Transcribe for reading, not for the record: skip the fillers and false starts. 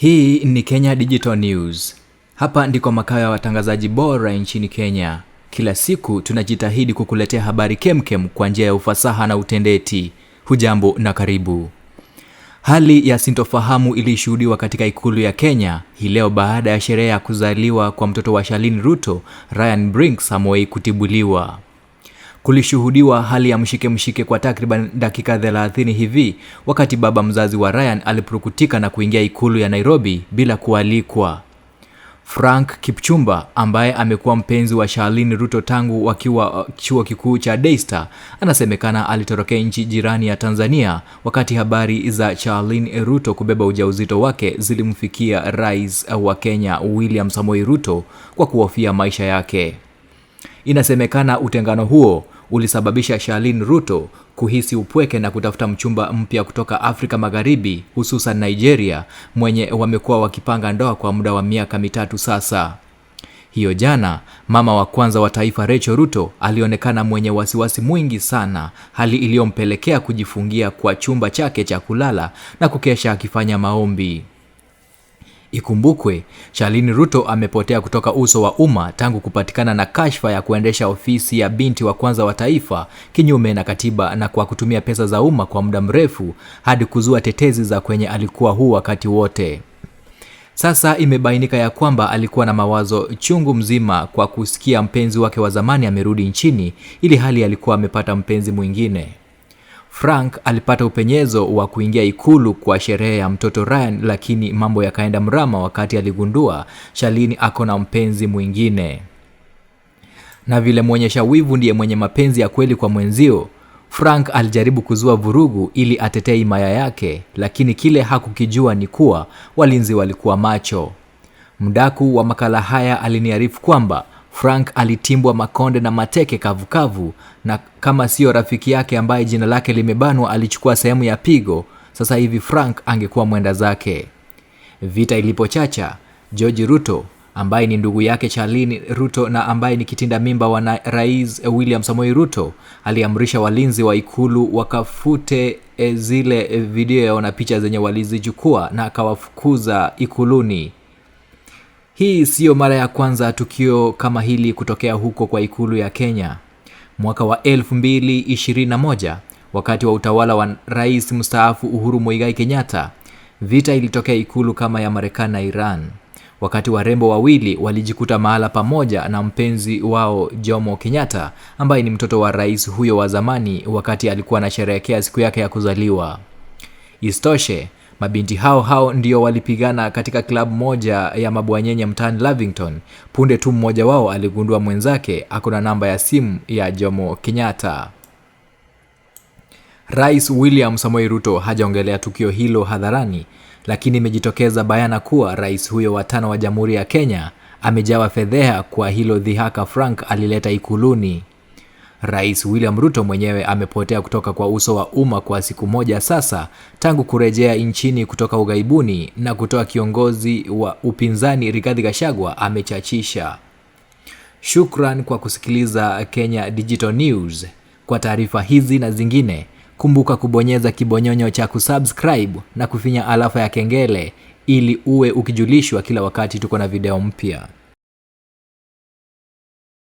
Hii ni Kenya Digital News. Hapa ndiko makao ya watangazaji bora nchini Kenya. Kila siku tunajitahidi kukuletea habari kemkem kwa njia ya ufasaha na utendeti. Hujambo na karibu. Hali ya sintofahamu ilishuhudiwa katika ikulu ya Kenya hii leo baada ya sherehe ya kuzaliwa kwa mtoto wa Charlene Ruto, Ryan Brink Samoei, kutibuliwa. Kulishuhudiwa hali ya mshike kwa takriban dakika 30 hivi wakati baba mzazi wa Ryan alipurukutika na kuingia ikulu ya Nairobi bila kualikwa. Frank Kipchumba, ambaye amekuwa mpenzi wa Charlene Ruto tangu wakiwa chuo kikuu cha Daystar, anasemekana alitorokea nchi jirani ya Tanzania wakati habari za Charlene Ruto kubeba ujauzito wake zilimfikia Rais wa Kenya William Samoei Ruto kwa kuhofia maisha yake. Inasemekana utengano huo ulisababisha Charlene Ruto kuhisi upweke na kutafuta mchumba mpya kutoka Afrika Magharibi, hususan Nigeria, mwenye wamekuwa wakipanga ndoa kwa muda wa miaka 3 sasa. Hiyo jana, mama wa kwanza wa taifa Rachel Ruto alionekana mwenye wasiwasi mwingi sana, hali iliyompelekea kujifungia kwa chumba chake cha kulala na kukesha akifanya maombi. Ikumbukwe, Charlene Ruto amepotea kutoka uso wa umma tangu kupatikana na kashfa ya kuendesha ofisi ya binti wa kwanza wa taifa kinyume na katiba na kwa kutumia pesa za umma kwa muda mrefu hadi kuzua tetezi za kwenye alikuwa huu wakati wote. Sasa imebainika ya kwamba alikuwa na mawazo chungu mzima kwa kusikia mpenzi wake wa zamani amerudi nchini, ili hali alikuwa amepata mpenzi mwingine. Frank alipata upenyezo wa kuingia ikulu kwa sherehe ya mtoto Ryan, lakini mambo yakaenda mrama wakati aligundua Charlene ako na mpenzi mwingine. Na vile muonyesha wivu ndiye mwenye mapenzi ya kweli kwa mwenzio, Frank alijaribu kuzua vurugu ili atetee himaya yake, lakini kile hakukijua ni kuwa walinzi walikuwa macho. Mdaku wa makala haya aliniarifu kwamba Frank alitimbwa makonde na mateke kavukavu, na kama sio rafiki yake ambaye jina lake limebanwa alichukua sehemu ya pigo, sasa hivi Frank angekuwa mwenda zake. Vita ilipochacha, George Ruto, ambaye ni ndugu yake Charlene Ruto na ambaye ni kitinda mimba wa Rais William Samoei Ruto, aliamrisha walinzi wa ikulu wakafute zile video na picha zenye walizichukua na akawafukuza ikuluni. Hii sio mara ya kwanza tukio kama hili kutokea huko kwa ikulu ya Kenya. Mwaka wa 2021, wakati wa utawala wa Rais mstaafu Uhuru Muigai Kenyatta, vita ilitokea ikulu kama ya Marekani na Iran, wakati warembo wawili walijikuta mahala pamoja na mpenzi wao Jomo Kenyatta, ambaye ni mtoto wa rais huyo wa zamani, wakati alikuwa anasherehekea siku yake ya kuzaliwa. Isitoshe, mabinti hao ndio walipigana katika klabu moja ya mabwanyenye mtaani Lavington punde tu mmoja wao aligundua mwenzake akona namba ya simu ya Jomo Kenyatta. Rais William Samoei Ruto hajaongelea tukio hilo hadharani, lakini imejitokeza bayana kuwa rais huyo wa 5 wa Jamhuri ya Kenya amejawa fedheha kwa hilo dhihaka Frank alileta ikuluni. Rais William Ruto mwenyewe amepotea kutoka kwa uso wa umma kwa siku moja sasa tangu kurejea nchini kutoka ughaibuni, na kutoa kiongozi wa upinzani Rigathi Gachagua amechachisha. Shukran kwa kusikiliza Kenya Digital News. Kwa taarifa hizi na zingine, kumbuka kubonyeza kibonyonyo cha kusubscribe na kufinya alafa ya kengele ili uwe ukijulishwa kila wakati tuko na video mpya.